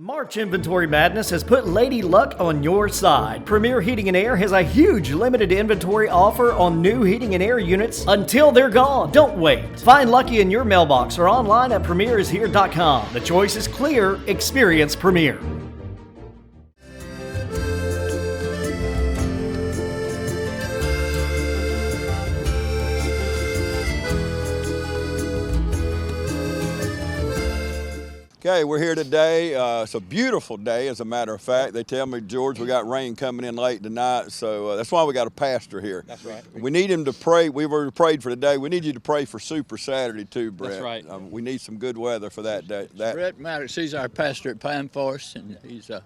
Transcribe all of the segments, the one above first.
March Inventory Madness has put Lady Luck on your side. Premier Heating and Air has a huge limited inventory offer on new heating and air units until they're gone. Don't wait. Find Lucky in your mailbox or online at premierishere.com. The choice is clear. Experience Premier. Okay, we're here today. It's a beautiful day, as a matter of fact. They tell me, George, we got rain coming in late tonight, so that's why we got a pastor here. That's right. We need him to pray. We've already prayed for today. We need you to pray for Super Saturday too, Brett. That's right. We need some good weather for that day. Brett Maddox, he's our pastor at Pine Forest, and he's a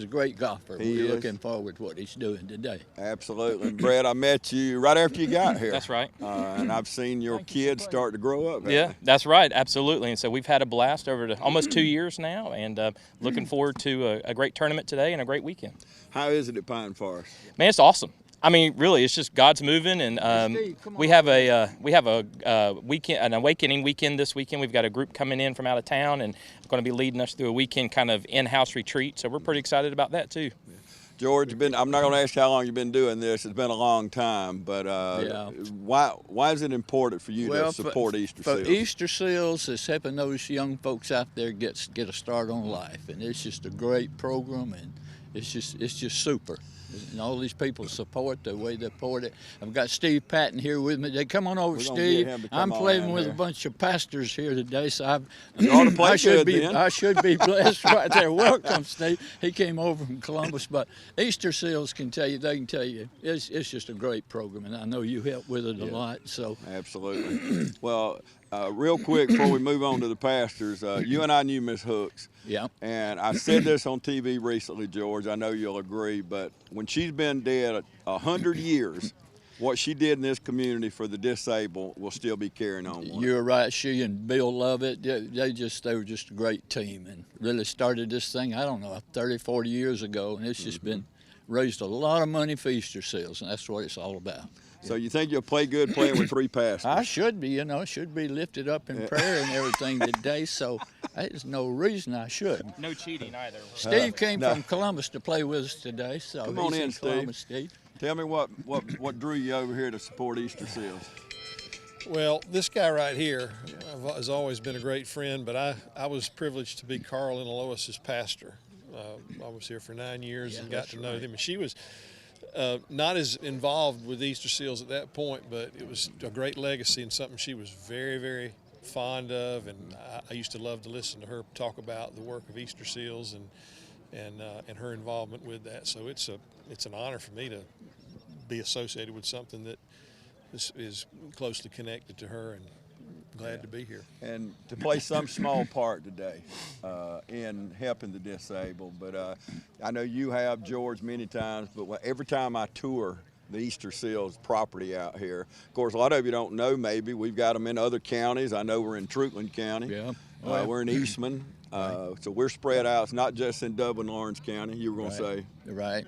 great golfer. We're looking forward to what he's doing today. Absolutely. And Brett, I met you right after you got here. That's right. And I've seen your kids start to grow up. Yeah, that's right. Absolutely. And so we've had a blast over almost 2 years now, and looking forward to a great tournament today and a great weekend. How is it at Pine Forest? Man, it's awesome. I mean, really, it's just God's moving, and we have a weekend, an awakening weekend this weekend. We've got a group coming in from out of town, and going to be leading us through a weekend kind of in-house retreat. So we're pretty excited about that too. George, I'm not going to ask you how long you've been doing this. It's been a long time, but why is it important for you to support Easterseals? For Easterseals, it's helping those young folks out there get a start on life, and it's just a great program, and it's just super. And all these people support the way they support it. I've got Steve Patton here with me. They come on over, Steve. I'm playing with a bunch of pastors here today, so I should be blessed right there. Welcome, Steve. He came over from Columbus, but Easterseals can tell you it's just a great program, and I know you help with it a lot. So absolutely. Well, real quick before we move on to the pastors, you and I knew Miss Hooks. Yeah. And I said this on TV recently, George. I know you'll agree, but when she's been dead 100 years, what she did in this community for the disabled will still be carrying on. You're right. She and Bill Lovett, they were just a great team, and really started this thing, I don't know, 30, 40 years ago, and it's just been raised a lot of money for Easterseals, and that's what it's all about. So you think you'll play good playing with three pastors? I should be, should be lifted up in prayer and everything today, so there's no reason I shouldn't. No cheating either. Steve came from Columbus to play with us today, so come on in, Steve. Tell me what drew you over here to support Easterseals? Well, this guy right here has always been a great friend, but I was privileged to be Carl and Lois's pastor. I was here for 9 years and got to know them. And she was not as involved with Easterseals at that point, but it was a great legacy and something she was very, very fond of. And I used to love to listen to her talk about the work of Easterseals and her involvement with that. So it's an honor for me to be associated with something that is closely connected to her, and glad to be here. And to play some small part today in helping the disabled. But I know you have, George, many times, but every time I tour the Easterseals property out here, of course, a lot of you don't know maybe, we've got them in other counties. I know we're in Trutland County. Yeah. We're in Eastman. So we're spread out. It's not just in Dublin, Lawrence County, you were going to say. Right.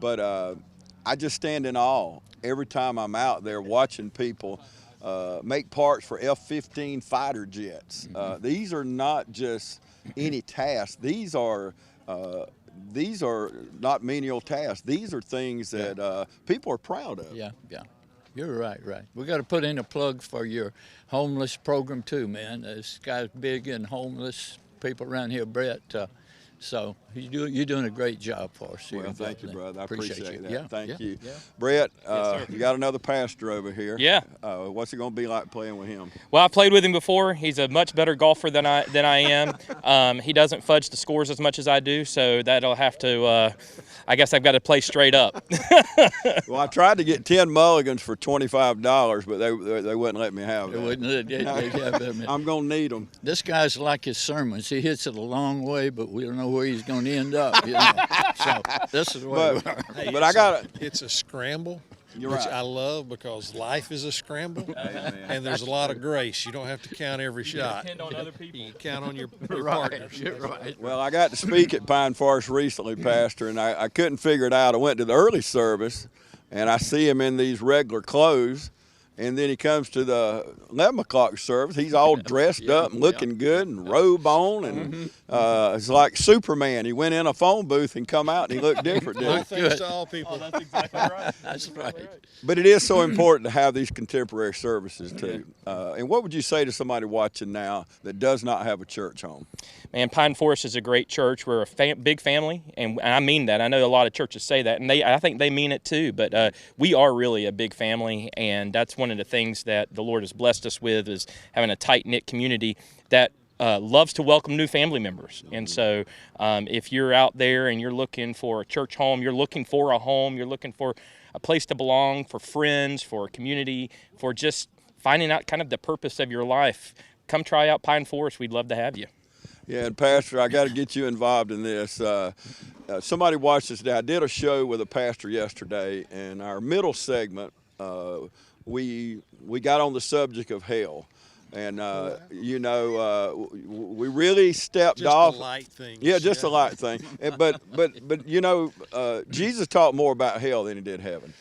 But I just stand in awe every time I'm out there watching people make parts for F-15 fighter jets. These are not just any tasks. These are not menial tasks. These are things that people are proud of. Yeah. You're right. We got to put in a plug for your homeless program too, man. This guy's big in homeless people around here, Brett. So you're doing a great job for us here. Well, thank you, brother. I appreciate that. Yeah, thank you. Yeah. Brett, you got another pastor over here. Yeah. What's it going to be like playing with him? Well, I've played with him before. He's a much better golfer than I am. He doesn't fudge the scores as much as I do, so that'll have to. I guess I've got to play straight up. Well, I tried to get 10 mulligans for $25, but they wouldn't let me have that. They wouldn't let me. I'm going to need them. This guy's like his sermons. He hits it a long way, but we don't know where he's going to end up. So this is the way we are. Hey, but it's a scramble. You're which right. I love because life is a scramble, and there's a lot of grace. You don't have to count every shot. Depend on other people. You count on your partners. You're right. Well, I got to speak at Pine Forest recently, Pastor, and I couldn't figure it out. I went to the early service, and I see him in these regular clothes, And then he comes to the 11 o'clock service. He's all dressed up and looking good and robe on. And it's like Superman. He went in a phone booth and come out and he looked different, didn't he? Thanks to all people. That's exactly right. That's right. But it is so important to have these contemporary services too. And what would you say to somebody watching now that does not have a church home? Man, Pine Forest is a great church. We're a big family, and I mean that. I know a lot of churches say that, and I think they mean it too. But we are really a big family, and that's one of the things that the Lord has blessed us with, is having a tight-knit community that loves to welcome new family members. And so if you're out there and you're looking for a church home, you're looking for a home, you're looking for a place to belong, for friends, for a community, for just finding out kind of the purpose of your life, come try out Pine Forest. We'd love to have you. Yeah, and Pastor, I got to get you involved in this. Somebody watched this today. I did a show with a pastor yesterday, and our middle segment, we got on the subject of hell. And, we really stepped off. Just a light thing. Yeah, just a light thing. But Jesus talked more about hell than he did heaven.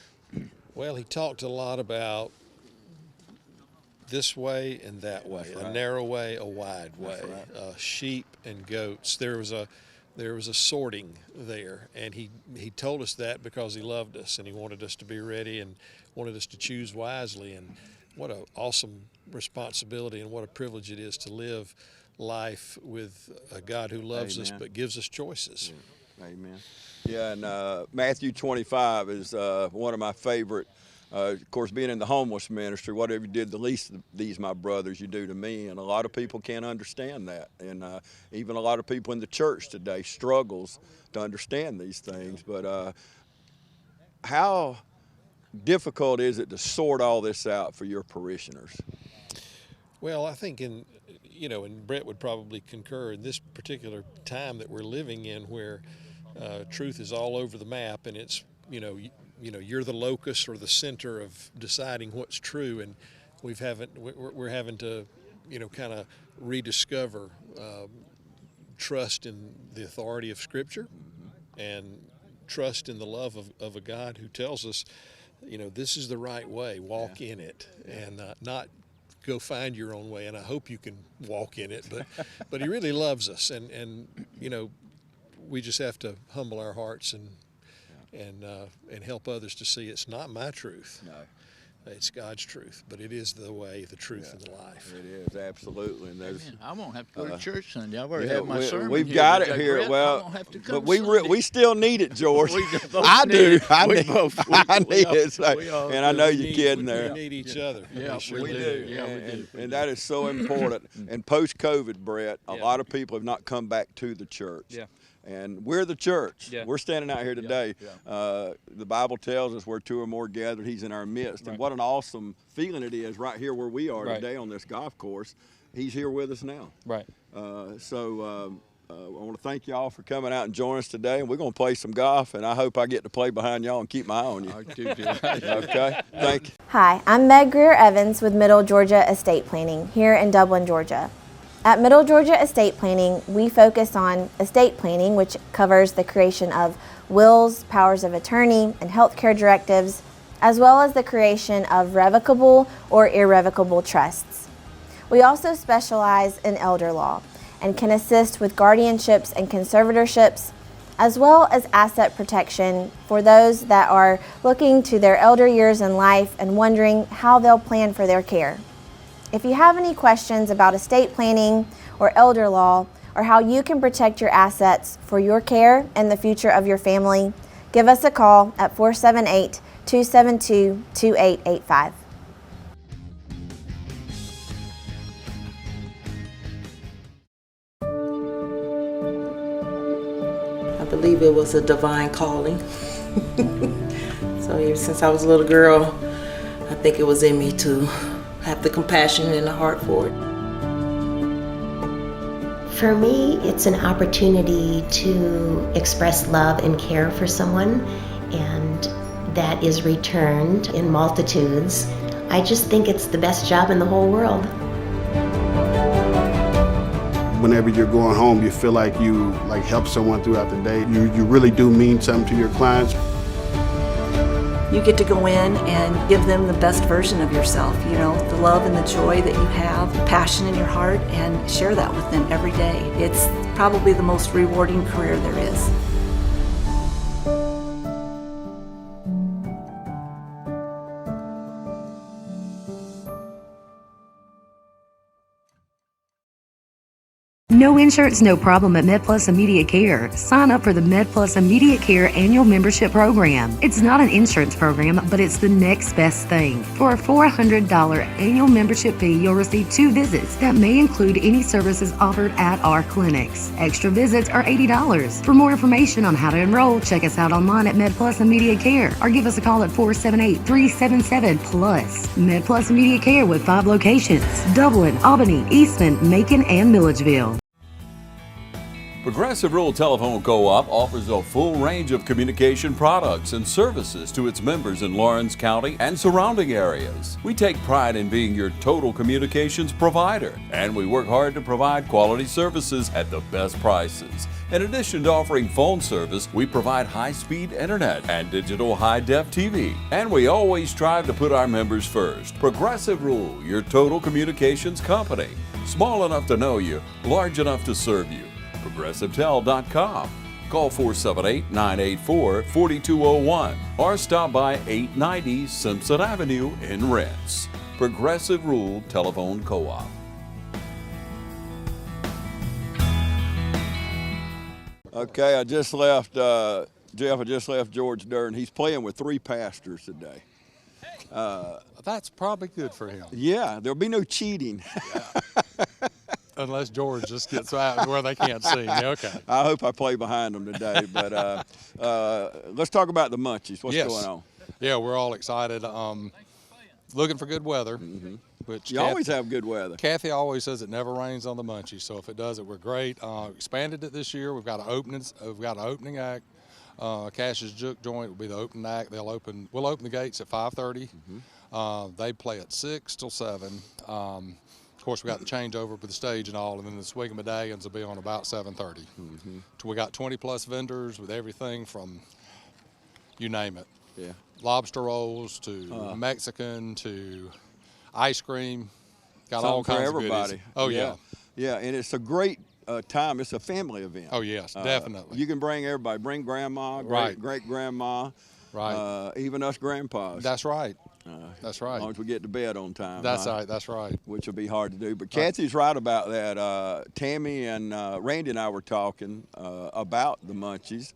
Well, he talked a lot about this way and that way, a narrow way, a wide way, sheep and goats. There was a sorting there, and he told us that because he loved us and he wanted us to be ready and wanted us to choose wisely. And what an awesome responsibility and what a privilege it is to live life with a God who loves us but gives us choices. Yeah. Amen. Yeah, and Matthew 25 is one of my favorite. Of course, being in the homeless ministry, whatever you did the least of these, my brothers, you do to me. And a lot of people can't understand that. And even a lot of people in the church today struggles to understand these things. But how difficult is it to sort all this out for your parishioners? Well, I think and Brett would probably concur, in this particular time that we're living in, where truth is all over the map, and it's, you're the locus or the center of deciding what's true, and we're having to, kind of rediscover trust in the authority of Scripture and trust in the love of a God who tells us, this is the right way, walk in it, and not go find your own way. And I hope you can walk in it, but he really loves us, and we just have to humble our hearts and help others to see it's not my truth. No. It's God's truth, but it is the way, the truth, and the life. It is, absolutely. And I won't have to go to church Sunday. I've already had my sermon. We've got it here. Brett, well, I won't have to come but we still need it, George. I do. I need it. So, and I know you're kidding there. We need each other. Yeah, we do. Yeah, we do. And that is so important. And post-COVID, Brett, a lot of people have not come back to the church. Yeah. And we're the church. Yeah. We're standing out here today. The Bible tells us where two or more gathered, he's in our midst. And what an awesome feeling it is right here where we are today on this golf course. He's here with us now. Right. So I want to thank y'all for coming out and joining us today. And we're going to play some golf, and I hope I get to play behind y'all and keep my eye on you. Okay? Thank you. Hi, I'm Meg Greer-Evans with Middle Georgia Estate Planning here in Dublin, Georgia. At Middle Georgia Estate Planning, we focus on estate planning, which covers the creation of wills, powers of attorney, and healthcare directives, as well as the creation of revocable or irrevocable trusts. We also specialize in elder law and can assist with guardianships and conservatorships, as well as asset protection for those that are looking to their elder years in life and wondering how they'll plan for their care. If you have any questions about estate planning or elder law, or how you can protect your assets for your care and the future of your family, give us a call at 478-272-2885. I believe it was a divine calling. So ever since I was a little girl, I think it was in me to have the compassion and the heart for it. For me, it's an opportunity to express love and care for someone, and that is returned in multitudes. I just think it's the best job in the whole world. Whenever you're going home, you feel like you help someone throughout the day. You really do mean something to your clients. You get to go in and give them the best version of yourself, you know, the love and the joy that you have, passion in your heart, and share that with them every day. It's probably the most rewarding career there is. No insurance, no problem at MedPlus Immediate Care. Sign up for the MedPlus Immediate Care annual membership program. It's not an insurance program, but it's the next best thing. For a $400 annual membership fee, you'll receive 2 visits that may include any services offered at our clinics. Extra visits are $80. For more information on how to enroll, check us out online at MedPlus Immediate Care or give us a call at 478-377-PLUS. MedPlus Immediate Care with 5 locations: Dublin, Albany, Eastman, Macon, and Milledgeville. Progressive Rural Telephone Co-op offers a full range of communication products and services to its members in Lawrence County and surrounding areas. We take pride in being your total communications provider, and we work hard to provide quality services at the best prices. In addition to offering phone service, we provide high-speed internet and digital high-def TV. And we always strive to put our members first. Progressive Rural, your total communications company. Small enough to know you, large enough to serve you. ProgressiveTel.com. Call 478-984-4201 or stop by 890 Simpson Avenue in Rents. Progressive Rural Telephone Co-op. Okay, I just left, Jeff, I just left George Durden. He's playing with 3 pastors today. That's probably good for him. Yeah, there'll be no cheating. Unless George just gets out where they can't see me. Okay. I hope I play behind them today. But let's talk about the Munchies. What's going on? Yeah, we're all excited. Looking for good weather. Mm-hmm. Which you always have good weather. Kathy always says it never rains on the Munchies, so if it does, we're great. Expanded it this year. We've got an opening act. Cash's Juke Joint will be the opening act. We'll open the gates at 5:30. Mm-hmm. They play at 6 till 7. Of course, we got the changeover with the stage and all, and then the Swig and Medallions will be on about 7:30. Mm-hmm. So we got 20+ vendors with everything from, you name it. Yeah. Lobster rolls to Mexican to ice cream. Got Something all kinds for everybody. of goodies. Oh yeah. Yeah, and it's a great time. It's a family event. Oh yes, definitely. You can bring everybody. Bring grandma, great grandma, right? Even us grandpas. That's right. That's right. As long as we get to bed on time. That's right. That's right. Which will be hard to do. But Kathy's right about that. Tammy and Randy and I were talking about the Munchies,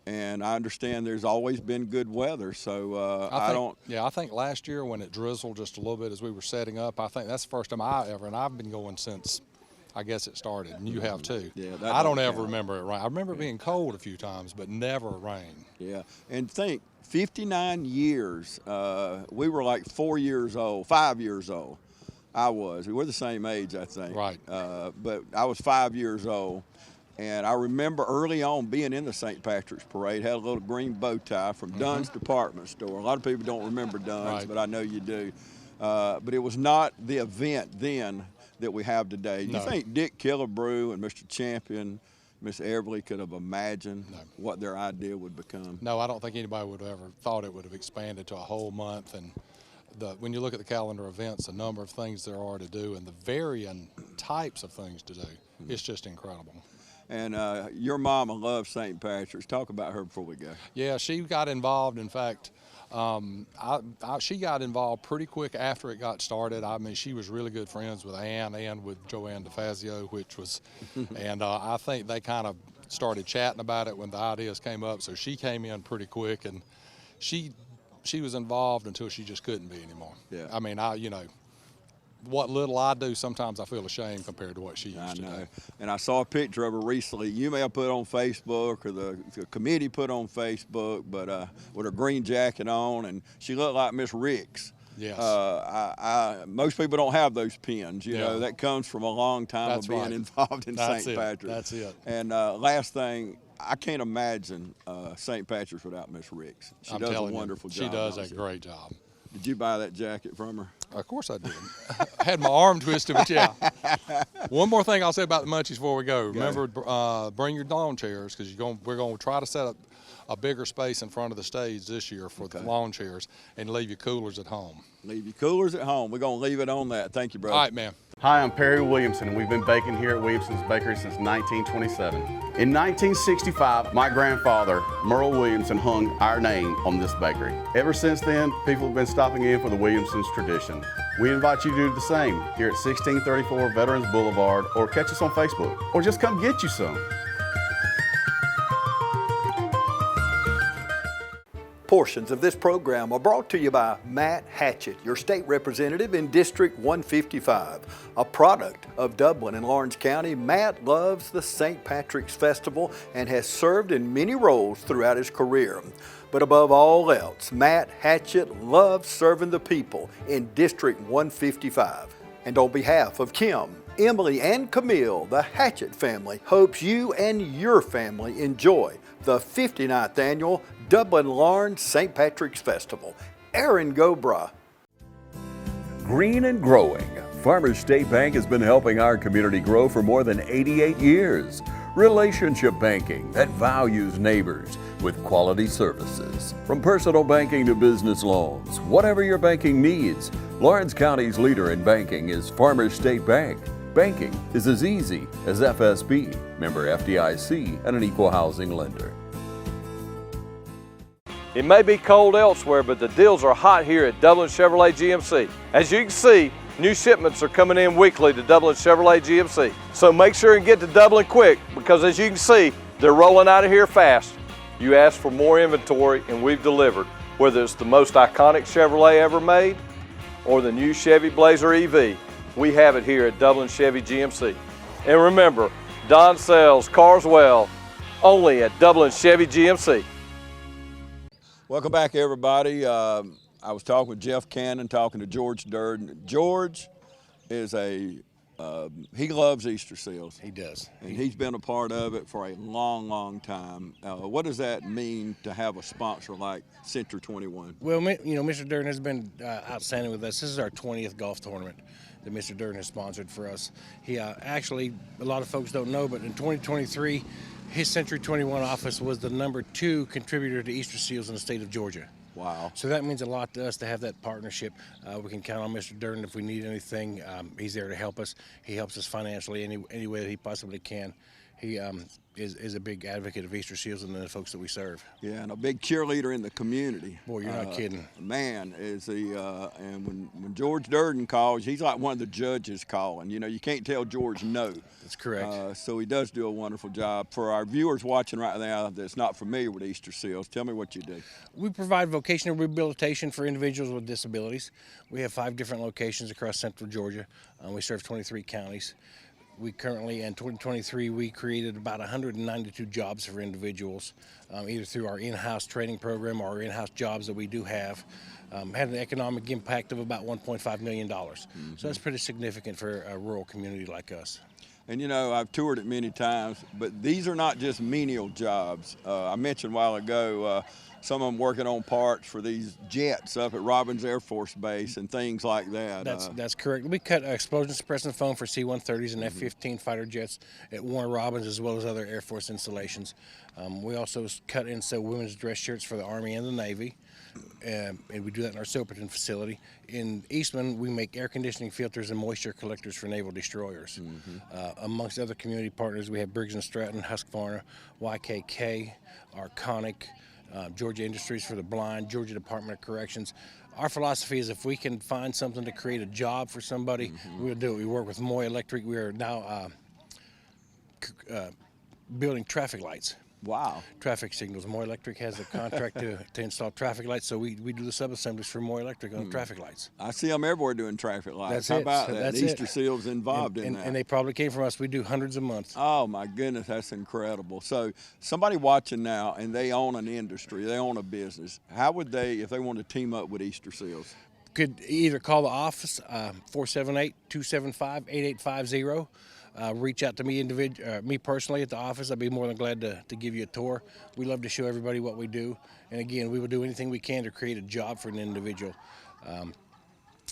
and I understand there's always been good weather. So I think last year when it drizzled just a little bit as we were setting up, I think that's the first time and I've been going since I guess it started, and you have too. Yeah, I don't ever remember it rain. I remember it being cold a few times, but never rain. Yeah, and think 59 years. We were like 5 years old. I was. We were the same age, I think. Right. But I was 5 years old, and I remember early on being in the St. Patrick's Parade. Had a little green bow tie from Dunn's Department Store. A lot of people don't remember Dunn's, but I know you do. But it was not the event then that we have today. Do you think Dick Killebrew and Mr. Champion, Miss Everly could have imagined what their idea would become? No, I don't think anybody would have ever thought it would have expanded to a whole month. And when you look at the calendar events, the number of things there are to do and the varying types of things to do, it's just incredible. And your mama loves St. Patrick's. Talk about her before we go. Yeah, she got involved. In fact, she got involved pretty quick after it got started. I mean, she was really good friends with Ann and with Joanne DeFazio, which was, and I think they kind of started chatting about it when the ideas came up. So she came in pretty quick, and she was involved until she just couldn't be anymore. Yeah. I mean, what little I do, sometimes I feel ashamed compared to what she used to do. And I saw a picture of her recently. You may have put on Facebook, or the committee put on Facebook, but with her green jacket on, and she looked like Miss Ricks. Yes. Most people don't have those pins. You know, that comes from a long time of being involved in St. Patrick's. That's it. And last thing, I can't imagine St. Patrick's without Miss Ricks. She does a wonderful job. She does a great job. Did you buy that jacket from her? Of course I did. I had my arm twisted, but yeah. One more thing I'll say about the munchies before we go. Remember, bring your lawn chairs because we're going to try to set up a bigger space in front of the stage this year for the lawn chairs and leave your coolers at home. Leave your coolers at home. We're going to leave it on that. Thank you, brother. All right, man. Hi, I'm Perry Williamson, and we've been baking here at Williamson's Bakery since 1927. In 1965, my grandfather, Merle Williamson, hung our name on this bakery. Ever since then, people have been stopping in for the Williamson's tradition. We invite you to do the same here at 1634 Veterans Boulevard, or catch us on Facebook, or just come get you some. Portions of this program are brought to you by Matt Hatchett, your state representative in District 155. A product of Dublin and Lawrence County, Matt loves the St. Patrick's Festival and has served in many roles throughout his career. But above all else, Matt Hatchett loves serving the people in District 155. And on behalf of Kim, Emily, and Camille, the Hatchett family hopes you and your family enjoy the 59th Annual Dublin Lawrence St. Patrick's Festival. Aaron Gobra. Green and growing. Farmers State Bank has been helping our community grow for more than 88 years. Relationship banking that values neighbors with quality services. From personal banking to business loans, whatever your banking needs, Lawrence County's leader in banking is Farmers State Bank. Banking is as easy as FSB, member FDIC, and an equal housing lender. It may be cold elsewhere, but the deals are hot here at Dublin Chevrolet GMC. As you can see, new shipments are coming in weekly to Dublin Chevrolet GMC. So make sure and get to Dublin quick, because as you can see, they're rolling out of here fast. You asked for more inventory and we've delivered. Whether it's the most iconic Chevrolet ever made or the new Chevy Blazer EV, we have it here at Dublin Chevy GMC. And remember, Don sells cars well, only at Dublin Chevy GMC. Welcome back, everybody. I was talking with Jeff Cannon, talking to George Durden. George is he loves Easterseals. He does. And he's been a part of it for a long, long time. What does that mean to have a sponsor like Century 21? Well, Mr. Durden has been outstanding with us. This is our 20th golf tournament that Mr. Durden has sponsored for us. He actually, a lot of folks don't know, but in 2023, his Century 21 office was the #2 contributor to Easterseals in the state of Georgia. Wow. So that means a lot to us to have that partnership. We can count on Mr. Durden if we need anything. He's there to help us. He helps us financially any way that he possibly can. He is a big advocate of Easterseals and the folks that we serve. Yeah, and a big cheerleader in the community. Boy, you're not kidding. Man, is he, and when George Durden calls, he's like one of the judges calling. You know, you can't tell George no. That's correct. So he does do a wonderful job. For our viewers watching right now that's not familiar with Easterseals, tell me what you do. We provide vocational rehabilitation for individuals with disabilities. We have 5 different locations across central Georgia. We serve 23 counties. We currently, in 2023, we created about 192 jobs for individuals, either through our in-house training program or our in-house jobs that we do have. Had an economic impact of about $1.5 million. Mm-hmm. So that's pretty significant for a rural community like us. And you know, I've toured it many times, but these are not just menial jobs. I mentioned a while ago, some of them working on parts for these jets up at Robins Air Force Base and things like that. That's correct. We cut explosion suppressant foam for C-130s and F-15 fighter jets at Warner Robins, as well as other Air Force installations. We also cut and sew women's dress shirts for the Army and the Navy. And we do that in our Silverton facility. In Eastman, we make air conditioning filters and moisture collectors for naval destroyers. Mm-hmm. Amongst other community partners, we have Briggs & Stratton, Husqvarna, YKK, Arconic, Georgia Industries for the Blind, Georgia Department of Corrections. Our philosophy is if we can find something to create a job for somebody, we'll do it. We work with Moy Electric. We are now building traffic lights. Wow. Traffic signals. Moy Electric has a contract to install traffic lights, so we do the sub-assemblies for Moy Electric on traffic lights. I see them everywhere doing traffic lights. That's How it. about So that? that's Easterseals involved in that. And they probably came from us. We do hundreds a month. Oh, my goodness, that's incredible. So somebody watching now, and they own an industry, they own a business, how would they, if they want to team up with Easterseals? Could either call the office, 478-275-8850. Reach out to me me personally at the office. I'd be more than glad to give you a tour. We love to show everybody what we do. And again, we will do anything we can to create a job for an individual.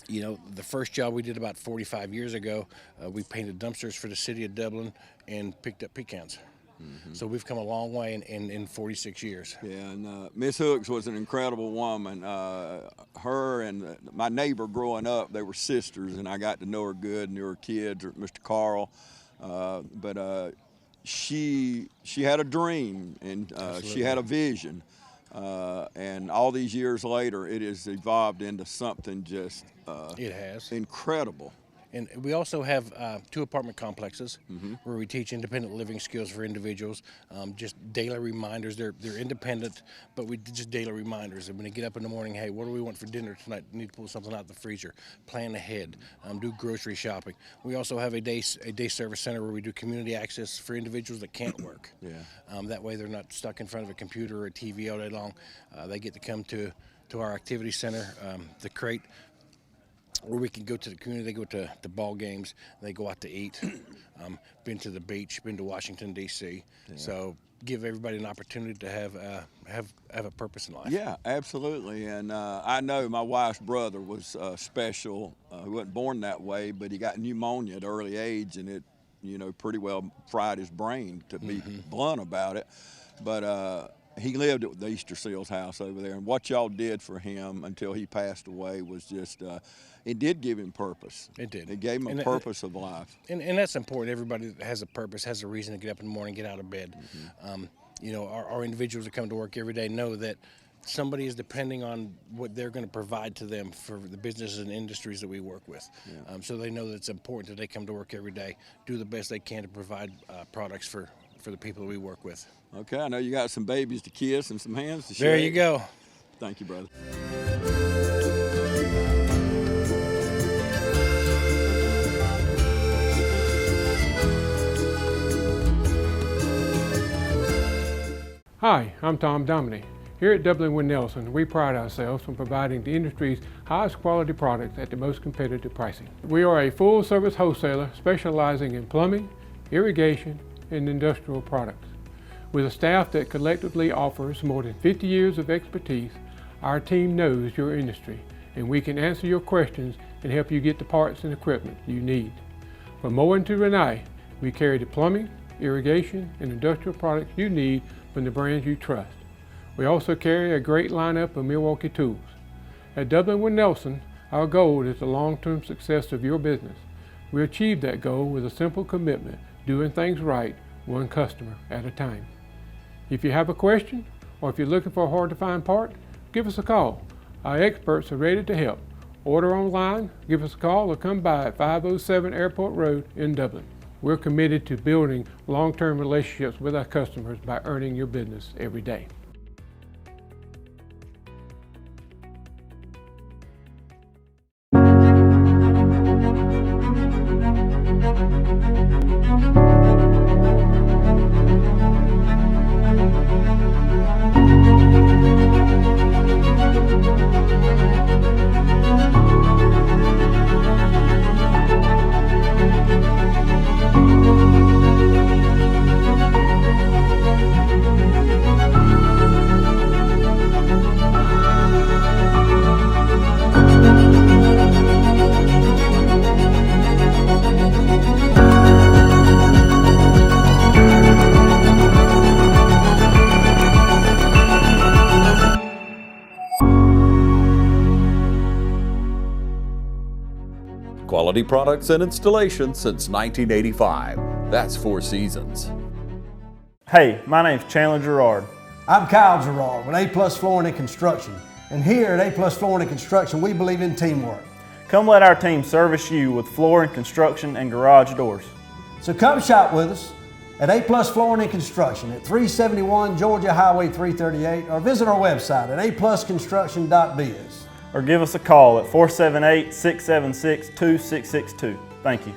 You know, the first job we did about 45 years ago, we painted dumpsters for the city of Dublin and picked up pecans. So we've come a long way in 46 years. Yeah, and Miss Hooks was an incredible woman. Her and my neighbor growing up, they were sisters, and I got to know her good, knew her kids, Mr. Carl. But she had a dream, and she had a vision. And all these years later, it has evolved into something just it has incredible. And we also have 2 apartment complexes where we teach independent living skills for individuals. Just daily reminders. They're independent, but we just daily reminders. And when they get up in the morning, hey, what do we want for dinner tonight? Need to pull something out of the freezer. Plan ahead. Do grocery shopping. We also have a day service center where we do community access for individuals that can't work. That way they're not stuck in front of a computer or a TV all day long. They get to come to our activity center, the Crate, where we can go to the community. They go to the ball games, they go out to eat, been to the beach, been to Washington, D.C. So give everybody an opportunity to have a purpose in life. Yeah, absolutely. And I know my wife's brother was special. He wasn't born that way, but he got pneumonia at an early age, and it, pretty well fried his brain, to be blunt about it. But he lived at the Easterseals house over there, and what y'all did for him until he passed away was just, it did give him purpose. It did. It gave him a purpose of life. And that's important. Everybody that has a purpose has a reason to get up in the morning, get out of bed. Our individuals that come to work every day know that somebody is depending on what they're going to provide to them for the businesses and industries that we work with. So they know that it's important that they come to work every day, do the best they can to provide products for the people that we work with. Okay, I know you got some babies to kiss and some hands to shake. There you go. Thank you, brother. Hi, I'm Tom Dominy. Here at Dublin Wind Nelson, we pride ourselves on providing the industry's highest quality products at the most competitive pricing. We are a full-service wholesaler specializing in plumbing, irrigation, and industrial products. With a staff that collectively offers more than 50 years of expertise, our team knows your industry, and we can answer your questions and help you get the parts and equipment you need. From mowing to Renee, we carry the plumbing, irrigation, and industrial products you need from the brands you trust. We also carry a great lineup of Milwaukee tools. At Dublin Wind Nelson, our goal is the long-term success of your business. We achieve that goal with a simple commitment, doing things right, one customer at a time. If you have a question, or if you're looking for a hard-to-find part, give us a call. Our experts are ready to help. Order online, give us a call, or come by at 507 Airport Road in Dublin. We're committed to building long-term relationships with our customers by earning your business every day. Quality products and installation since 1985. That's 4 Seasons. Hey, my name's Chandler Gerard. I'm Kyle Gerard with A+ Flooring and Construction. And here at A+ Flooring and Construction, we believe in teamwork. Come let our team service you with flooring, construction, and garage doors. So come shop with us at A+ Flooring and Construction at 371 Georgia Highway 338 or visit our website at aplusconstruction.biz. Or give us a call at 478-676-2662. Thank you.